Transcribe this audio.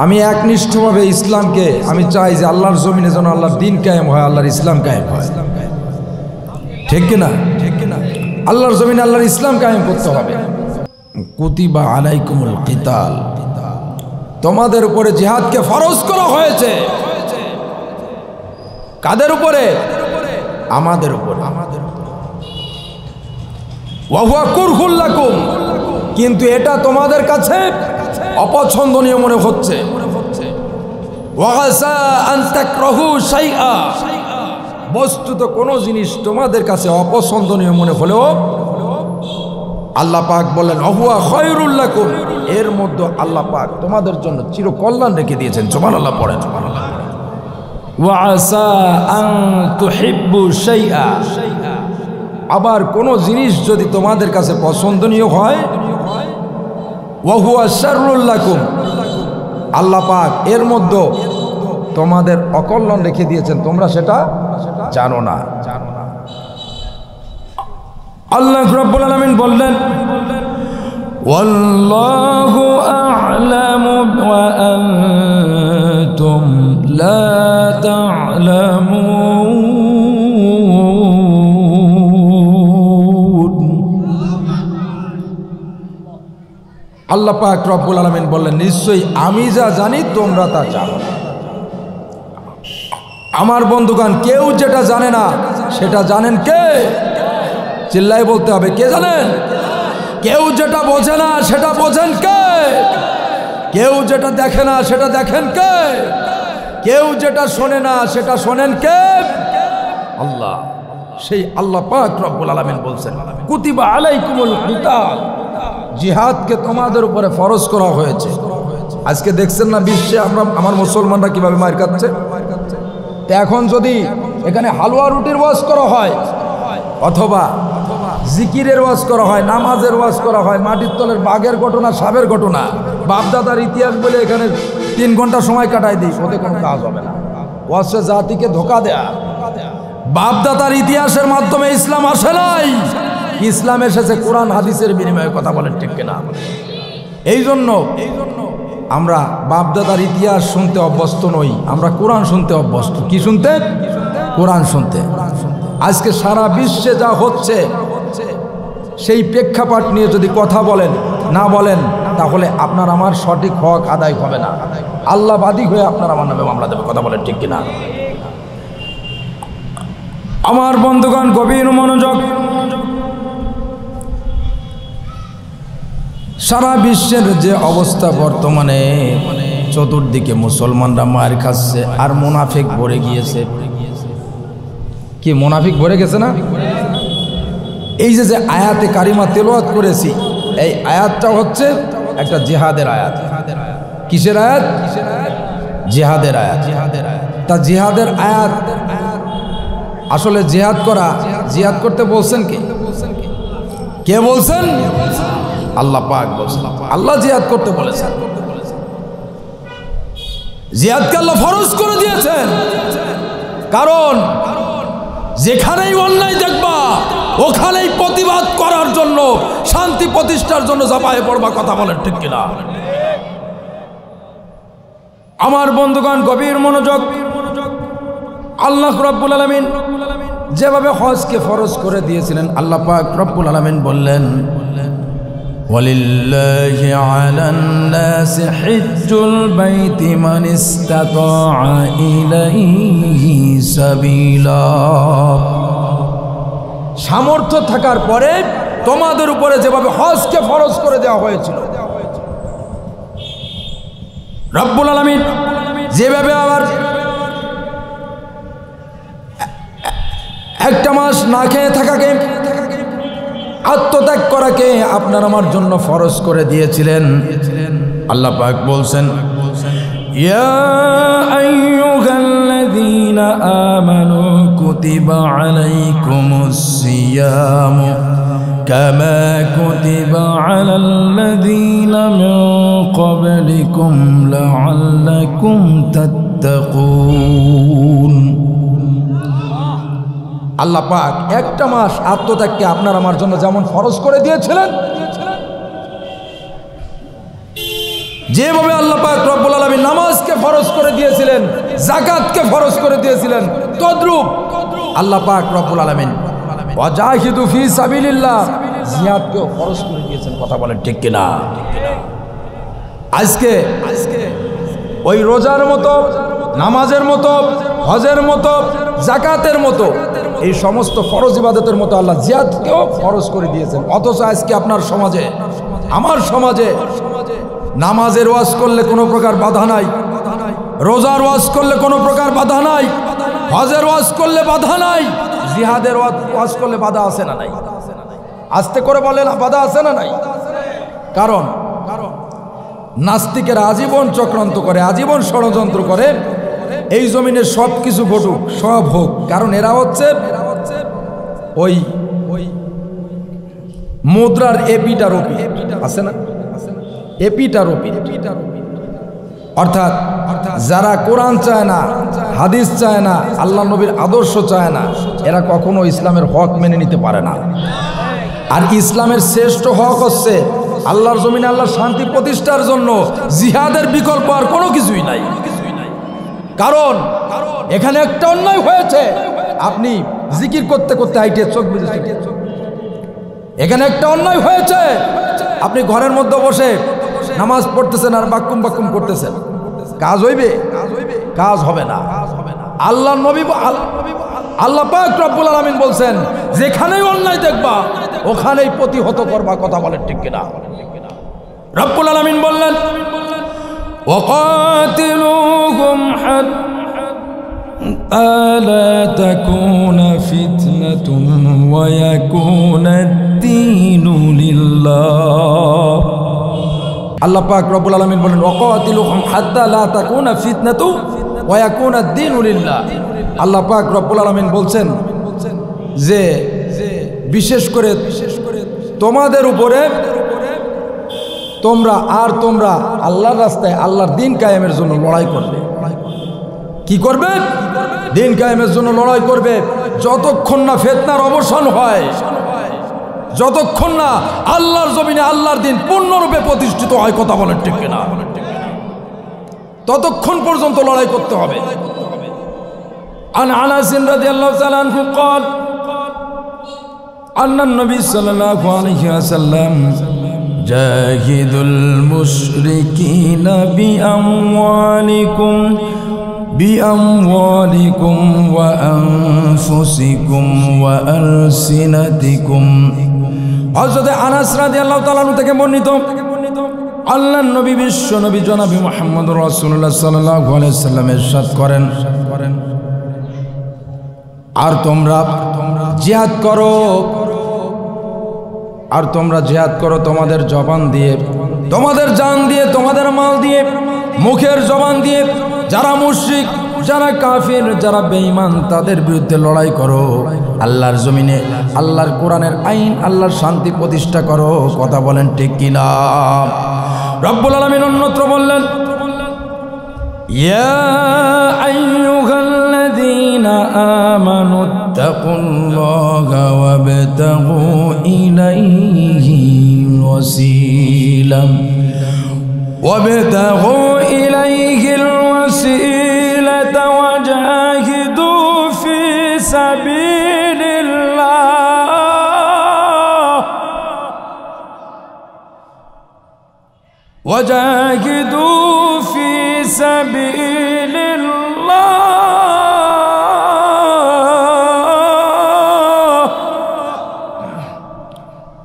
আমি একনিষ্ঠভাবে ইসলামকে আমি চাই যে আল্লাহর জমিনে যেন আল্লাহর দিন কায়েম হয়, আল্লাহর ইসলাম কায়েম হয়, ঠিক কিনা? আল্লাহর জমিনে আল্লাহর ইসলাম কায়েম করতে হবে। কুতিবা আলাইকুমুল কিতাল, তোমাদের উপরে জিহাদকে ফরজ করা হয়েছে। কাদের উপরে? আমাদের উপরে। ওয়া হুয়া কুরহুল লাকুম, কিন্তু এটা তোমাদের কাছে অপছন্দনীয় মনে হচ্ছে। ওয়া আসা আন তাকরাহু শাইআ, বস্তুত কোনো জিনিস তোমাদের কাছে অপছন্দনীয় মনে হলেও আল্লাহ পাক বলেন হুয়া খায়রুল লাকুম, এর মধ্যে আল্লাহ পাক তোমাদের জন্য চিরকল্যাণ রেখে দিয়েছেন। সুবহানাল্লাহ পড়েন। ওয়া আসা আন তুহিব্বু শাইআ, আবার কোন জিনিস যদি তোমাদের কাছে পছন্দনীয় হয় ওয়া হুয়া শাররুল লাকুম, আল্লাহ পাক এর মধ্যে তোমাদের অকল্যাণ রেখে দিয়েছেন, তোমরা সেটা জানো না। আল্লাহ রাব্বুল আলামিন বললেন ওয়াল্লাহু আ'লামু ওয়া আনতুম লা তা'লামুন। আল্লাহ পাক রব্বুল আলামিন বললেন নিশ্চয়ই আমি যা জানি তোমরা তা জানো। আমার বন্ধুগণ, কেউ যেটা জানে না সেটা জানেন কে? চিল্লাই বলতে হবে, কে জানেন? কেউ যেটা বোঝে না সেটা বোঝেন কে? কেউ যেটা দেখে না সেটা দেখেন কে? কেউ যেটা শোনে না সেটা শোনেন কে? আল্লাহ। সেই আল্লাহ পাক রব্বুল আলামিন বলছেন কুতিবা আলাইকুমুল কিতাল, জিহাদকে তোমাদের উপরে ফরজ করা হয়েছে। আজকে দেখছেন না বিশ্বে আমার মুসলমানরা কিভাবে মার খাচ্ছে। এখন যদি এখানে হালুয়া রুটির ওয়াজ করা হয় অথবা জিকিরের ওয়াজ করা হয়, নামাজের ওয়াজ করা হয়, মাটির তলের বাঘের ঘটনা, সাপের ঘটনা, বাপদাদার ইতিহাস বলে এখানে 3 ঘন্টা সময় কাটাই দিই, ওতে কোনো কাজ হবে না। ওয়াজে জাতিকে ধোঁকা দেয়া। বাপদাদার ইতিহাসের মাধ্যমে ইসলাম আসে নাই, ইসলাম এসেছে কোরআন হাদিসের বিনিময়ে। কথা বলেন ঠিক কিনা? এই জন্য আমরা বাপদাদার ইতিহাস শুনতে অভ্যস্ত নই, আমরা কোরআন শুনতে অভ্যস্ত। কি শুনতে? কোরআন শুনতে। আজকে সারা বিশ্বে যা হচ্ছে সেই প্রেক্ষাপট নিয়ে যদি কথা বলেন না বলেন তাহলে আপনার আমার সঠিক হক আদায় হবে না। আল্লাহ বাদী হয়ে আপনার আমার নামে মামলা দেবে। কথা বলেন ঠিক কিনা? আমার বন্ধুগণ, গভীর মনোযোগ। সারা বিশ্বের যে অবস্থা বর্তমানে, চতুর্দিকে মুসলমানরা মার খাচ্ছে আর মুনাফিক ভরে গিয়েছে। কি মুনাফিক ভরে গেছে না? এই যে আয়াতে কারিমা তেলাওয়াত করেছি, এই আয়াতটা হচ্ছে একটা জিহাদের আয়াত। কিসের আয়াত? জিহাদের আয়াত। তা জিহাদের আয়াত আসলে জিহাদ করা, জিহাদ করতে বলছেন কে? কে বলছেন? আল্লাহ পাক বলছেন। আল্লাহ জিহাদ করতে বলেছেন। জিহাদকে আল্লাহ ফরজ করে দিয়েছেন। কারণ যেখানেই অন্যায় দেখবা ওখানেই প্রতিবাদ করার জন্য, শান্তি প্রতিষ্ঠার জন্য ঝাঁপায়ে পড়বা। কথা বলেন ঠিক কিনা? আমার বন্ধুগণ, গভীর মনোযোগ। আল্লাহ রাব্বুল আলামিন যেভাবে হজকে ফরজ করে দিয়েছিলেন, আল্লাহ পাক রব্বুল আলামিন বললেন ওয়ালিল্লাহি আলান নাসি হিজ্জুল বাইতি মান ইসতাতাআ ইলাইহি সাবিলা। সামর্থ্য থাকার পরে তোমাদের উপরে যেভাবে হজকে ফরজ করে দেওয়া হয়েছিল, রব্বুল আলামিন যেভাবে আবার একটা মাস না খেয়ে থাকাকে, আত্মত্যাগ করাকে আপনার আমার জন্য ফরজ করে দিয়েছিলেন। আল্লাহ পাক বলছেন ইয়া আইয়ুহাল্লাযীনা আমানু কুতিবা আলাইকুমুস সিয়ামু কামা কুতিবা আলাল্লাযীনা মিন ক্বাবলিকুম লাআল্লাকুম তাত্তাকুন। আল্লাহ পাক একটা মাস আত্মত্যাগকে আপনার আমার জন্য যেমন ফরজ করে দিয়েছিলেন, যেভাবে আল্লাহ পাক রব্বুল আলামিন যাকাতকে ফরজ করে দিয়েছিলেন, তদ্রূপ আল্লাহ পাক রব্বুল আলামিন ওয়াজাহিদু ফি সাবিলিল্লাহ জিহাদকেও ফরজ করে দিয়েছেন। কথা বলেন ঠিক কিনা? আজকে ওই রোজার মতো, নামাজের মতো, হজের মতো, যাকাতের মতো এই সমস্ত ফরজ ইবাদতের মতো আল্লাহ জিহাদকেও ফরজ করে দিয়েছেন। অথচ আজকে আপনার সমাজে, আমার সমাজে নামাজের ওয়াজ করলে কোনো প্রকার বাধা নাই, রোজার ওয়াজ করলে কোনো প্রকার বাধা নাই, হজের ওয়াজ করলে বাধা নাই, জিহাদের ওয়াজ করলে বাধা আছে না নাই? আস্তে করে বলে না, বাধা আছে না নাই? কারণ নাস্তিকেরা আজীবন চক্রান্ত করে, আজীবন ষড়যন্ত্র করে এই জমিনে সব কিছু ঘটুক, সব হোক। কারণ এরা হচ্ছে ওই মুদ্রার এপিটার ওপি আছে না, এপিটার ওপি। অর্থাৎ যারা কোরআন চায় না, হাদিস চায় না, আল্লাহ নবীর আদর্শ চায় না, এরা কখনো ইসলামের হক মেনে নিতে পারে না। আর ইসলামের শ্রেষ্ঠ হক হচ্ছে আল্লাহর জমিনে আল্লাহর শান্তি প্রতিষ্ঠার জন্য জিহাদের বিকল্প আর কোনো কিছুই নাই। কারণ এখানে একটা অন্যায় হয়েছে, আপনি জিকির করতে করতে হাইটে চোখ বুঝেছেন। এখানে একটা অন্যায় হয়েছে, আপনি ঘরের মধ্যে বসে নামাজ পড়তেছেন আর বাক্কুম বাক্কুম করতেছেন। কাজ হইবে? কাজ হবে না। আল্লাহ নবী, আল্লাহ পাক রব্বুল আলামিন বলছেন, যেখানেই অন্যায় দেখবা ওখানেই প্রতিহত করবা। কথা বলেন ঠিক কিনা? রব্বুল আলামিন বললেন, ওয়াকাতিলুহুম হাত্তা লা তাকুনা ফিতনাতুন ওয়া ইয়াকুনা আদ-দীনু লিল্লাহ। আল্লাহ পাক রব্বুল আলামিন বলেন, ওয়াকাতিলুহুম হাত্তা লা তাকুনা ফিতনাতু ওয়া ইয়াকুনা আদ-দীনু লিল্লাহ। আল্লাহ পাক রব্বুল আলামিন বলছেন যে বিশেষ করে তোমাদের উপরে তোমরা আল্লাহর রাস্তায় আল্লাহর দিন কায়েমের জন্য লড়াই করবে। কি করবে? দিন কায়েমের জন্য লড়াই করবে। যতক্ষণ না ফিতনার অবসান হয়, যতক্ষণ না আল্লাহর জমিনে আল্লাহর দিন পূর্ণরূপে প্রতিষ্ঠিত হয়। কথা বলেন ঠিক কিনা? ততক্ষণ পর্যন্ত লড়াই করতে হবে। আন আনাস রাদিয়াল্লাহু তাআলা আনহু قال أن النبي صلى الله عليه وسلم جاهدوا المشركين بأموالكم وأنفسكم وألسنتكم। হযরত আনাস রাদিয়াল্লাহু তাআলা থেকে বর্ণিত, আল্লাহর নবী, বিশ্ব নবী জনাবি মুহাম্মদুর রাসূলুল্লাহ সাল্লাল্লাহু আলাইহি ওয়াসাল্লাম ইরশাদ করেন, আর তোমরা জিহাদ করো, আর তোমরা জিহাদ করো তোমাদের জবান দিয়ে, তোমাদের জান দিয়ে, তোমাদের মাল দিয়ে, মুখের জবান দিয়ে। যারা মুশরিক, যারা কাফির, যারা বেঈমান, তাদের বিরুদ্ধে লড়াই করো। আল্লাহর জমিনে আল্লাহর কোরআনের আইন, আল্লাহর শান্তি প্রতিষ্ঠা করো। কথা বলেন ঠিক কিনা? রব্বুল আলামিন অন্যত্র বললেন, ইয়া আইয়ুহাল্লাযীনা আমানুত্তাকুল্লাহা ওয়াবতাগু ইলাইহি ওয়াসিলাম ওয়াজাহিদু ফি সাবিলিল্লাহ وجاهدوا في سبيل